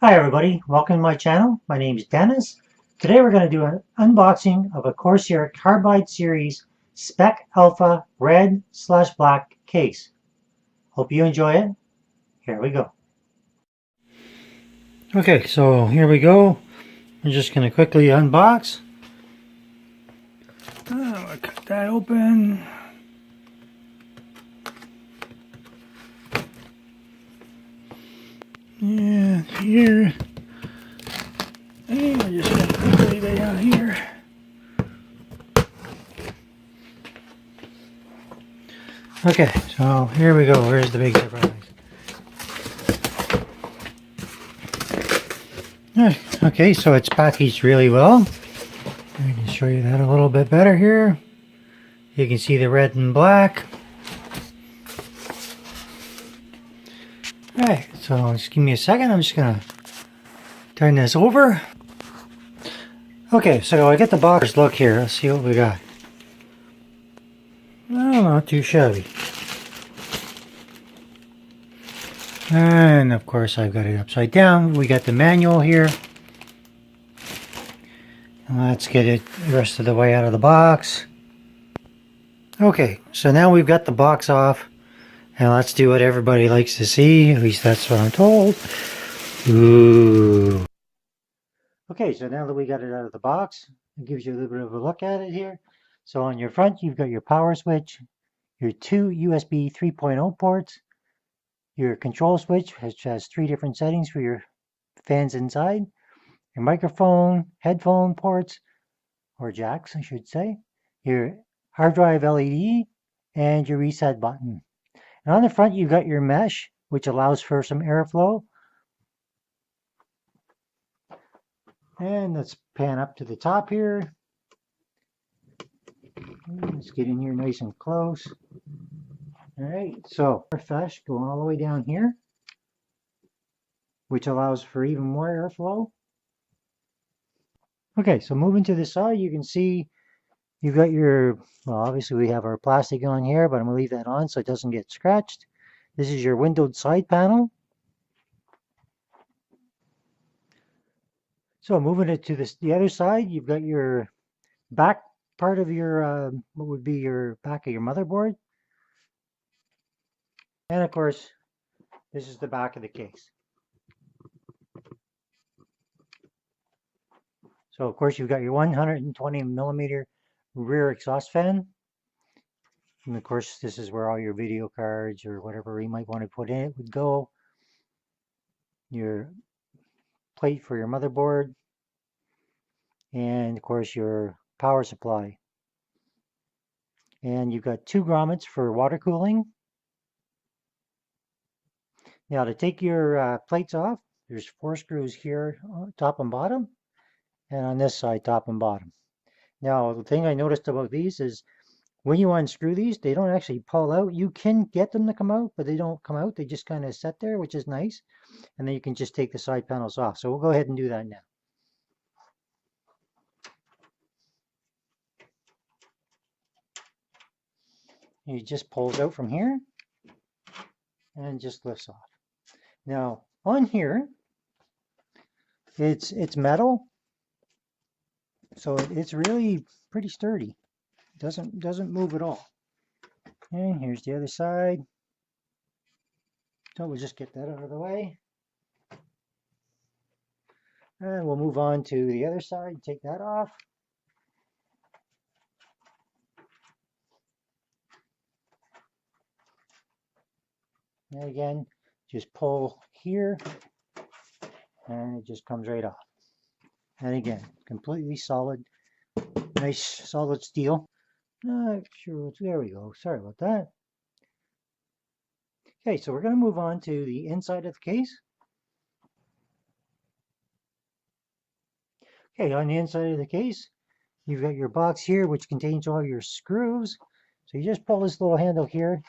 Hi everybody, welcome to my channel. My name is Dennis. Today we're going to do an unboxing of a Corsair Carbide Series Spec-alpha red/black case. Hope you enjoy it. Here we go. Okay, so here we go. I'm just going to quickly unbox. I'll cut that open. And here. And I'm just going to quickly lay down here. Okay, so here we go. Here's the big surprise. Okay, so it's packaged really well. I can show you that a little bit better here. You can see the red and black. Alright, so just give me a second. I'm just going to turn this over. Okay, so I get the box look here. Let's see what we got. Oh, not too shabby. And of course I've got it upside down. We got the manual here. And let's get it the rest of the way out of the box. Okay, so now we've got the box off. And let's do what everybody likes to see. At least that's what I'm told. Ooh. Okay, so now that we got it out of the box, it gives you a little bit of a look at it here. So on your front, you've got your power switch, your two USB 3.0 ports, your control switch, which has 3 different settings for your fans inside, your microphone, headphone ports, or jacks, I should say, your hard drive LED, and your reset button. And on the front, you've got your mesh, which allows for some airflow. And let's pan up to the top here. Let's get in here nice and close. All right, so our mesh going all the way down here, which allows for even more airflow. Okay, so moving to the side, you can see you've got your, well, obviously we have our plastic on here, but I'm going to leave that on so it doesn't get scratched. This is your windowed side panel. So moving it to the other side, you've got your back part of your, what would be your back of your motherboard. And of course, this is the back of the case. So of course, you've got your 120 millimeter rear exhaust fan. And of course, this is where all your video cards or whatever you might want to put in it would go. Your plate for your motherboard. And of course, your power supply. And you've got 2 grommets for water cooling. Now to take your plates off, there's 4 screws here, top and bottom, and on this side, top and bottom. Now the thing I noticed about these is when you unscrew these, they don't actually pull out. You can get them to come out, but they don't come out. They just kind of sit there, which is nice. And then you can just take the side panels off. So we'll go ahead and do that now. It just pulls out from here and just lifts off. Now on here, it's metal, so it's really pretty sturdy. Doesn't move at all. And here's the other side. So we'll just get that out of the way. And we'll move on to the other side, take that off. And again, just pull here and it just comes right off. And again, completely solid, nice solid steel. Sure, there we go. Sorry about that. Okay, so we're going to move on to the inside of the case. Okay, on the inside of the case, you've got your box here, which contains all your screws. So you just pull this little handle here,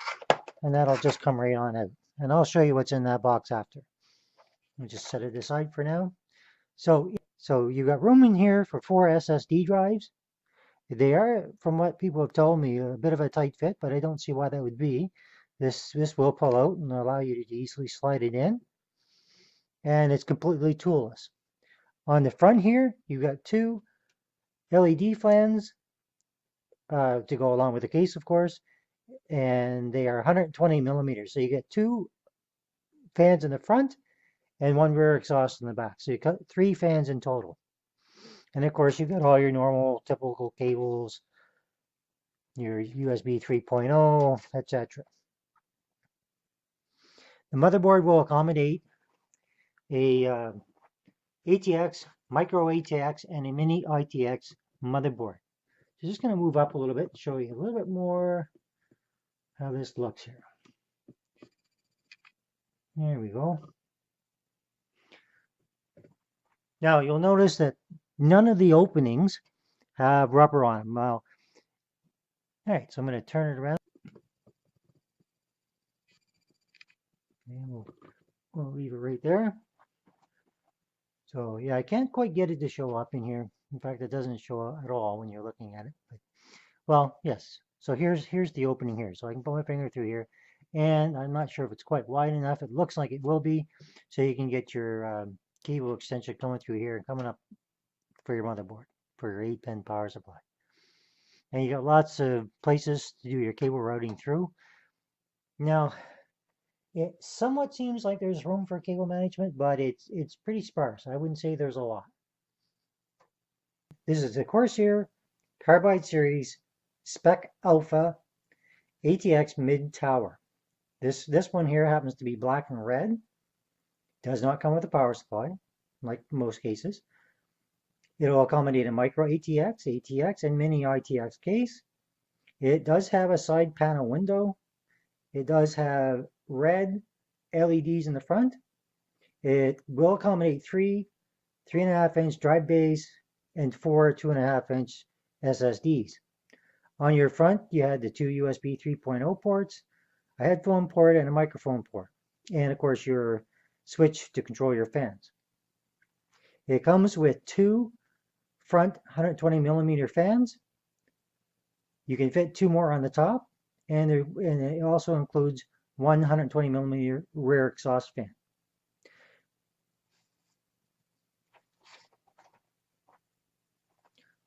and that'll just come right on out. And I'll show you what's in that box after. Let me just set it aside for now. So you've got room in here for 4 SSD drives. They are, from what people have told me, a bit of a tight fit, but I don't see why that would be. This will pull out and allow you to easily slide it in. and it's completely toolless. On the front here, you've got two LED fans to go along with the case, of course, and they are 120 millimeters. So you get two fans in the front and one rear exhaust in the back. So you got three fans in total. And of course, you've got all your normal typical cables, your USB 3.0, etc. The motherboard will accommodate a ATX, micro ATX, and a mini ITX motherboard. So just going to move up a little bit and show you a little bit more how this looks here. There we go. Now you'll notice that none of the openings have rubber on them. Well, all right, so I'm going to turn it around. And we'll leave it right there. So yeah, I can't quite get it to show up in here. In fact, it doesn't show up at all when you're looking at it. But, well, yes. So here's the opening here. So I can put my finger through here, and I'm not sure if it's quite wide enough. It looks like it will be, so you can get your cable extension coming through here and coming up for your motherboard for your 8-pin power supply. And you got lots of places to do your cable routing through. Now, it somewhat seems like there's room for cable management, but it's pretty sparse. I wouldn't say there's a lot. This is the Corsair Carbide Series Spec-alpha ATX Mid Tower. This one here happens to be black and red. Does not come with a power supply, like most cases. It'll accommodate a micro ATX, ATX, and mini ITX case. It does have a side panel window. It does have red LEDs in the front. It will accommodate 3.5-inch drive bays and 4 2.5-inch SSDs. On your front, you had the two USB 3.0 ports, a headphone port, and a microphone port, and of course your switch to control your fans. It comes with two front 120 millimeter fans. You can fit two more on the top, and it also includes one 120 millimeter rear exhaust fan.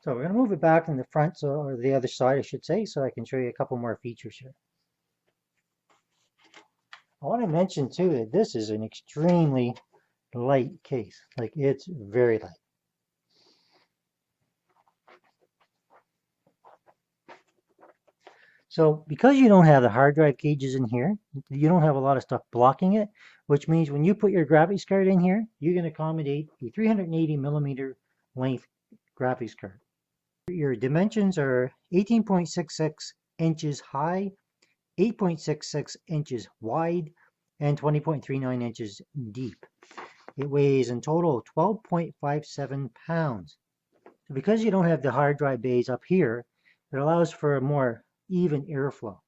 So we're going to move it back in the front, or the other side, I should say, so I can show you a couple more features here. I want to mention too that this is an extremely light case. Like, it's very light. So because you don't have the hard drive cages in here, you don't have a lot of stuff blocking it, which means when you put your graphics card in here, you can accommodate a 380 millimeter length graphics card. Your dimensions are 18.66 inches high, 8.66 inches wide, and 20.39 inches deep. It weighs in total 12.57 pounds. So because you don't have the hard drive bays up here, it allows for a more even airflow.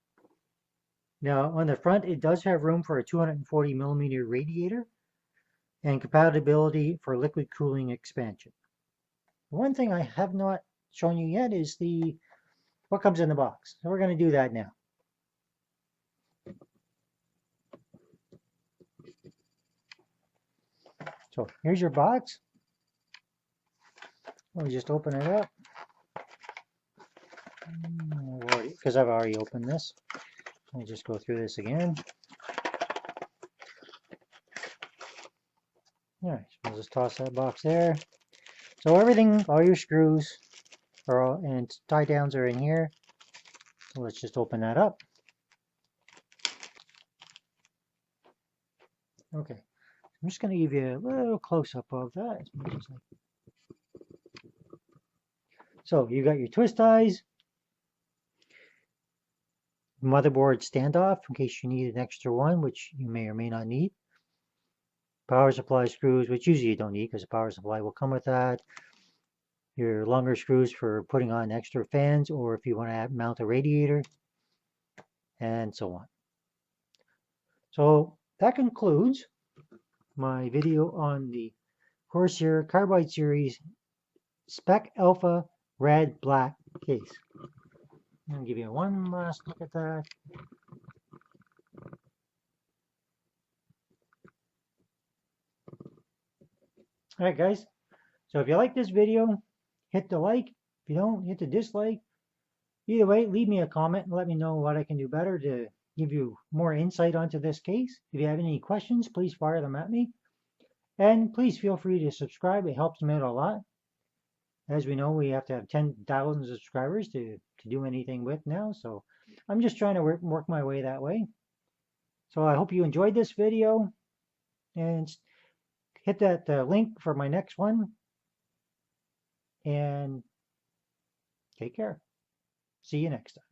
Now on the front, it does have room for a 240 millimeter radiator and compatibility for liquid cooling expansion. One thing I have not shown you yet is what comes in the box. So we're going to do that now. So here's your box. We'll just open it up. Because I've already opened this. Let me just go through this again. Alright, so we'll just toss that box there. So everything, all your screws and tie downs are in here. So let's just open that up. Okay, I'm just going to give you a little close-up of that. So you got your twist ties, motherboard standoff in case you need an extra one, which you may or may not need. Power supply screws, which usually you don't need because the power supply will come with that. Your longer screws for putting on extra fans, or if you want to mount a radiator, and so on. So that concludes my video on the Corsair Carbide Series Spec-alpha Red Black case. I'm going to give you one last look at that. All right, guys. So if you like this video, hit the like. If you don't, hit the dislike. Either way, leave me a comment and let me know what I can do better to give you more insight onto this case. If you have any questions, please fire them at me. And please feel free to subscribe. It helps me out a lot. As we know, we have to have 10,000 subscribers to do anything with now. So I'm just trying to work my way that way. So I hope you enjoyed this video and hit that link for my next one. And take care. See you next time.